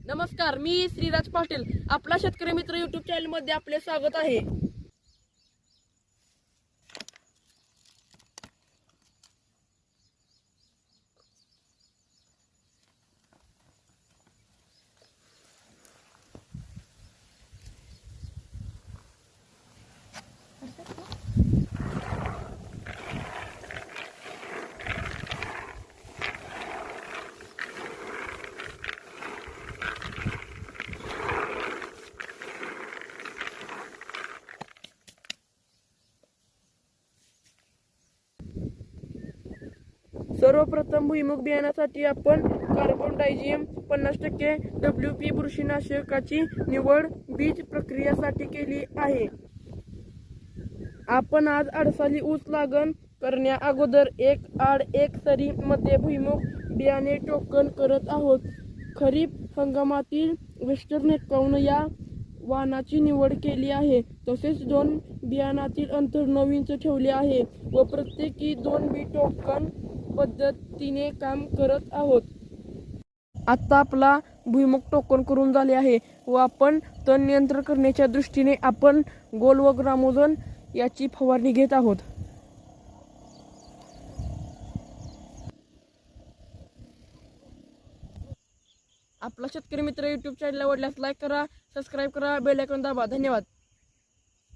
नमस्कार, मी श्रीराज पाटील. आपला शेतकरी मित्र यूट्यूब चॅनल मध्ये आपले स्वागत आहे. सर्वप्रथम भुईमुग बियाण्यासाठी आपण कार्बन डायझियम 50%, WP बुरशीनाशकाची निवड बीज प्रक्रियेसाठी केली आहे. आपण आज अडसाली ऊस लागण करण्या अगोदर एक आड एक सरी मध्ये भुईमुग बियाणे टोकन करत आहोत. खरीप हंगामातील वेस्टर्न 51 या वाणाची निवड केली आहे. तसेच 2 बियाणातील अंतर 9 इंच ठेवले आहे व प्रत्येकी 2 बी टोकन पद्धतीने काम करत आहोत. आता आपला भुईमुग टोकन करून झाले आहे व आपण तण नियंत्रण करण्याच्या दृष्टीने आपण गोल व ग्रामोझोन याची फवारणी घेत आहोत. आपला शेतकरी मित्र यूट्यूब चॅनल आवडल्यास लाईक करा, सबस्क्राईब करा, बेल आयकॉन दाबा. धन्यवाद.